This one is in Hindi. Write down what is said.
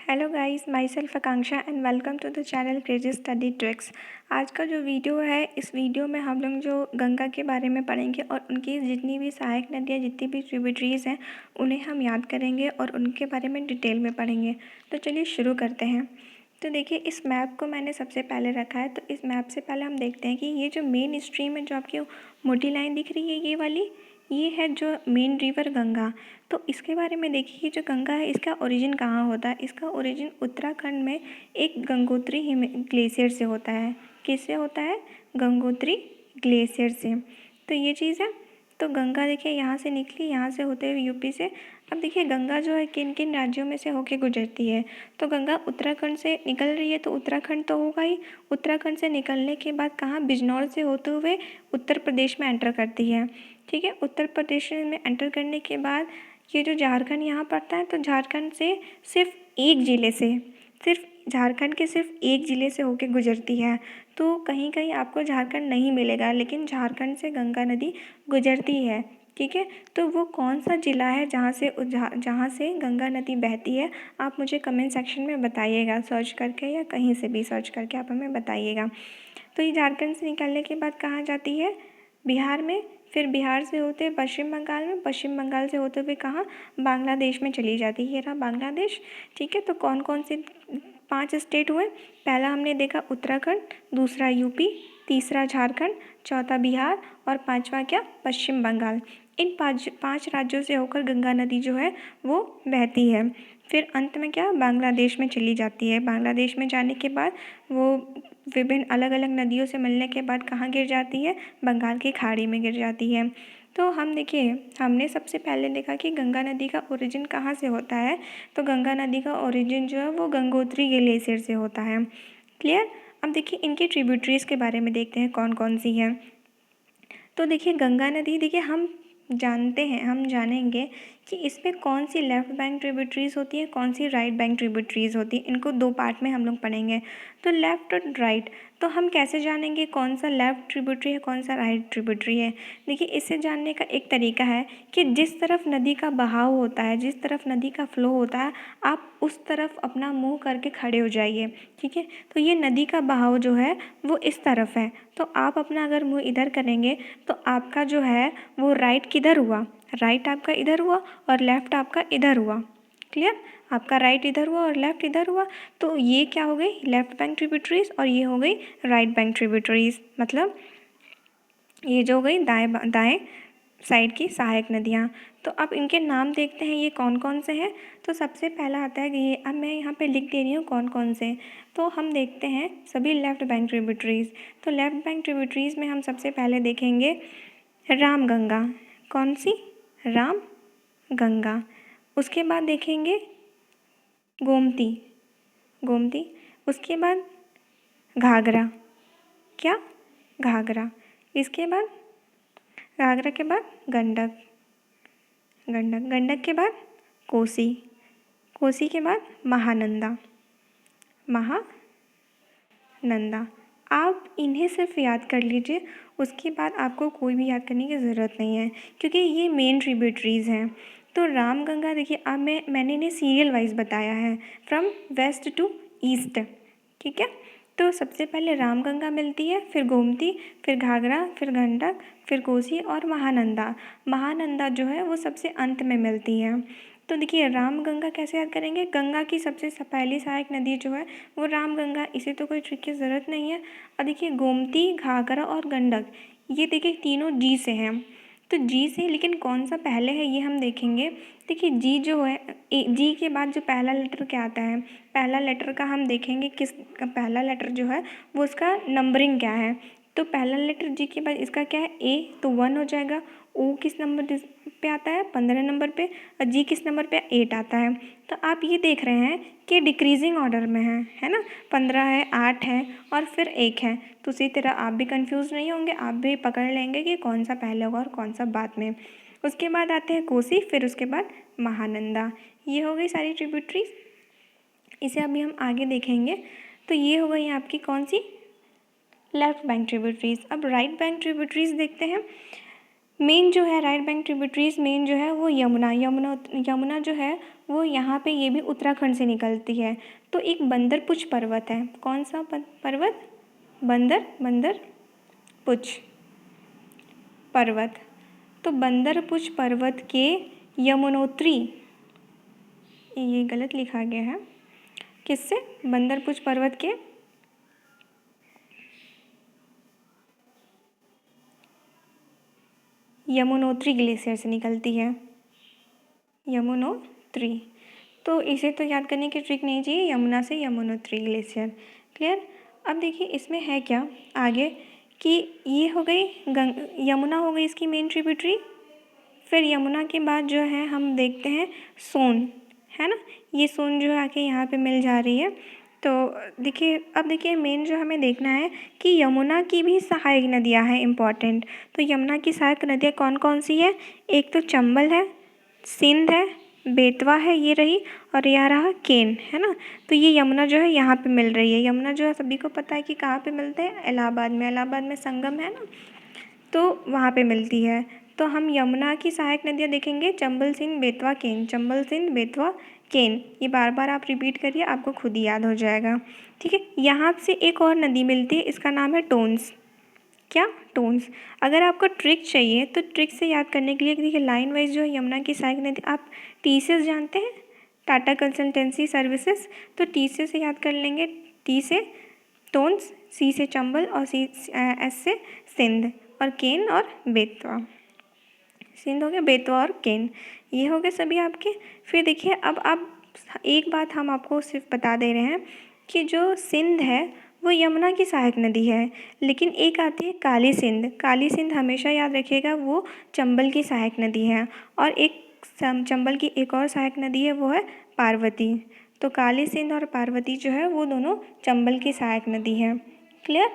Hello guys, myself Akanksha and welcome to the channel crazy study tricks. आज का जो वीडियो है, इस वीडियो में हम लोग जो गंगा के बारे में पढ़ेंगे और उनकी जितनी भी सहायक नदियाँ, जितनी भी ट्रिब्यूटरीज़ हैं, उन्हें हम याद करेंगे और उनके बारे में डिटेल में पढ़ेंगे। तो चलिए शुरू करते हैं। तो देखिए, इस मैप को मैंने सबसे पहले रखा है। तो इस मैप से पहले हम देखते हैं कि ये जो मेन स्ट्रीम है, जो आपकी मोटी लाइन दिख रही है, ये वाली, ये है जो मेन रिवर गंगा। तो इसके बारे में देखिए, जो गंगा है इसका ओरिजिन कहाँ होता है। इसका ओरिजिन उत्तराखंड में एक गंगोत्री ग्लेशियर से होता है। किससे होता है? गंगोत्री ग्लेशियर से। तो ये चीज़ है। तो गंगा देखिए यहाँ से निकली, यहाँ से होते हुए यूपी से। अब देखिए गंगा जो है किन किन राज्यों में से होके गुजरती है। तो गंगा उत्तराखंड से निकल रही है, तो उत्तराखंड तो होगा ही। उत्तराखंड से निकलने के बाद कहाँ? बिजनौर से होते हुए उत्तर प्रदेश में एंटर करती है। ठीक है, उत्तर प्रदेश में एंटर करने के बाद ये जो झारखंड यहाँ पड़ता है, तो झारखंड से सिर्फ एक ज़िले से, सिर्फ झारखंड के सिर्फ एक ज़िले से होके गुजरती है। तो कहीं कहीं आपको झारखंड नहीं मिलेगा, लेकिन झारखंड से गंगा नदी गुजरती है। ठीक है, तो वो कौन सा ज़िला है जहाँ से गंगा नदी बहती है, आप मुझे कमेंट सेक्शन में बताइएगा, सर्च करके या कहीं से भी सर्च करके आप हमें बताइएगा। तो ये झारखंड से निकलने के बाद कहाँ जाती है? बिहार में। फिर बिहार से होते पश्चिम बंगाल में, पश्चिम बंगाल से होते हुए कहाँ? बांग्लादेश में चली जाती है। ये रहा बांग्लादेश। ठीक है, तो कौन कौन से 5 स्टेट हुए? पहला हमने देखा उत्तराखंड, दूसरा यूपी, तीसरा झारखंड, चौथा बिहार और पांचवा क्या? पश्चिम बंगाल। इन पाँच राज्यों से होकर गंगा नदी जो है वो बहती है। फिर अंत में क्या? बांग्लादेश में चली जाती है। बांग्लादेश में जाने के बाद वो विभिन्न अलग अलग नदियों से मिलने के बाद कहाँ गिर जाती है? बंगाल की खाड़ी में गिर जाती है। तो हम देखिए, हमने सबसे पहले देखा कि गंगा नदी का ओरिजिन कहाँ से होता है। तो गंगा नदी का ओरिजिन जो है वो गंगोत्री ग्लेशियर से होता है। क्लियर? अब देखिए इनकी ट्रिब्यूटरीज़ के बारे में देखते हैं कौन कौन सी हैं। तो देखिए गंगा नदी, देखिए हम जानेंगे कि इसमें कौन सी लेफ़्ट बैंक ट्रिब्यूटरीज़ होती है, कौन सी राइट बैंक ट्रिब्यूटरीज़ होती है। इनको 2 पार्ट में हम लोग पढ़ेंगे। तो लेफ़्ट और राइट, तो हम कैसे जानेंगे कौन सा लेफ़्ट ट्रिब्यूटरी है, कौन सा राइट ट्रिब्यूटरी है? देखिए इसे जानने का एक तरीका है कि जिस तरफ नदी का बहाव होता है, जिस तरफ नदी का फ़्लो होता है, आप उस तरफ अपना मुँह करके खड़े हो जाइए। ठीक है, तो ये नदी का बहाव जो है वो इस तरफ है। तो आप अपना अगर मुँह इधर करेंगे तो आपका जो है वो राइट किधर हुआ? राइट आपका इधर हुआ और लेफ़्ट आपका इधर हुआ। क्लियर? आपका राइट इधर हुआ और लेफ़्ट इधर हुआ। तो ये क्या हो गई? लेफ़्ट बैंक ट्रिब्यूटरीज़ और ये हो गई राइट बैंक ट्रिब्यूटरीज़। मतलब ये जो हो गई दाएं साइड की सहायक नदियाँ। तो अब इनके नाम देखते हैं, ये कौन कौन से हैं। तो सबसे पहला आता है कि ये, अब मैं यहाँ पे लिख दे रही हूँ कौन कौन से। तो हम देखते हैं सभी लेफ़्ट बैंक ट्रिब्यूटरीज़। तो लेफ़्ट बैंक ट्रिब्यूटरीज़ में हम सबसे पहले देखेंगे रामगंगा। कौन सी? राम गंगा। उसके बाद देखेंगे गोमती, गोमती। उसके बाद घाघरा। क्या? घाघरा। इसके बाद घाघरा के बाद गंडक, गंडक। गंडक के बाद कोसी, कोसी के बाद महानंदा, महानंदा। आप इन्हें सिर्फ याद कर लीजिए, उसके बाद आपको कोई भी याद करने की ज़रूरत नहीं है, क्योंकि ये मेन ट्रिब्यूटरीज़ हैं। तो रामगंगा देखिए, अब मैंने इन्हें सीरियल वाइज बताया है, फ्रॉम वेस्ट टू ईस्ट। ठीक है, तो सबसे पहले रामगंगा मिलती है, फिर गोमती, फिर घाघरा, फिर गंडक, फिर कोसी और महानंदा। महानंदा जो है वो सबसे अंत में मिलती है। तो देखिए रामगंगा कैसे याद करेंगे? गंगा की सबसे पहली सहायक नदी जो है वो रामगंगा, इसे तो कोई ट्रिक की ज़रूरत नहीं है। और देखिए गोमती, घाघरा और गंडक, ये देखिए तीनों जी से हैं। तो जी से, लेकिन कौन सा पहले है ये हम देखेंगे। देखिए जी जो है, जी के बाद जो पहला लेटर क्या आता है, पहला लेटर का हम देखेंगे किस पहला लेटर जो है वो उसका नंबरिंग क्या है। तो पहला लेटर जी के बाद इसका क्या है? ए, तो 1 हो जाएगा। ओ किस नंबर पे आता है? 15 नंबर पे। और जी किस नंबर पे? 8 आता है। तो आप ये देख रहे हैं कि डिक्रीजिंग ऑर्डर में है ना? 15 है, 8 है और फिर 1 है। तो उसी तरह आप भी कंफ्यूज नहीं होंगे, आप भी पकड़ लेंगे कि कौन सा पहले होगा और कौन सा बाद में। उसके बाद आते हैं कोसी, फिर उसके बाद महानंदा। ये हो गई सारी ट्रिब्यूटरीज। इसे अभी हम आगे देखेंगे। तो ये हो गई आपकी कौन सी? Left bank tributaries. अब राइट बैंक ट्रिब्यूटरीज देखते हैं। मेन जो है राइट बैंक ट्रिब्यूटरीज, मेन जो है वो यमुना जो है वो यहाँ पे ये भी उत्तराखंड से निकलती है। तो एक बंदरपुछ पर्वत है, कौन सा पर्वत? बंदरपुछ पर्वत। तो बंदरपुछ पर्वत के यमुनोत्री, ये गलत लिखा गया है, किससे? बंदरपुछ पर्वत के यमुनोत्री ग्लेशियर से निकलती है, यमुनोत्री। तो इसे तो याद करने की ट्रिक नहीं चाहिए, यमुना से यमुनोत्री ग्लेशियर। क्लियर? अब देखिए इसमें है क्या आगे कि ये हो गई यमुना हो गई इसकी मेन ट्रिब्यूटरी। फिर यमुना के बाद जो है हम देखते हैं सोन, है ना, ये सोन जो आके यहाँ पे मिल जा रही है। तो देखिए अब देखिए मेन जो हमें देखना है कि यमुना की भी सहायक नदियाँ हैं इम्पॉर्टेंट। तो यमुना की सहायक नदियाँ कौन कौन सी है? एक तो चंबल है, सिंध है, बेतवा है, ये रही, और यह रहा केन, है ना। तो ये यमुना जो है यहाँ पे मिल रही है। यमुना जो है सभी को पता है कि कहाँ पे मिलते हैं? इलाहाबाद में। इलाहाबाद में संगम है ना, तो वहाँ पे मिलती है। तो हम यमुना की सहायक नदियाँ देखेंगे, चंबल, सिंध, बेतवा, केन, चंबल, सिंध, बेतवा, केन। ये बार बार आप रिपीट करिए, आपको खुद ही याद हो जाएगा। ठीक है, यहाँ से एक और नदी मिलती है, इसका नाम है टोन्स। क्या? टोन्स। अगर आपको ट्रिक चाहिए तो ट्रिक से याद करने के लिए देखिए लाइन वाइज जो है यमुना की सहायक नदी, आप TCS जानते हैं, टाटा कंसल्टेंसी सर्विसेज। तो TCS से याद कर लेंगे, T से टोन्स, C से चंबल, और S से सिंध, और केन और बेतवा। सिंध हो गया, बेतवा और केन, ये हो गए सभी आपके। फिर देखिए अब आप एक बात हम आपको सिर्फ बता दे रहे हैं कि जो सिंध है वो यमुना की सहायक नदी है, लेकिन एक आती है काली सिंध। काली सिंध हमेशा याद रखिएगा, वो चंबल की सहायक नदी है। और एक चंबल की एक और सहायक नदी है, वो है पार्वती। तो काली सिंध और पार्वती जो है वो दोनों चंबल की सहायक नदी है। क्लियर?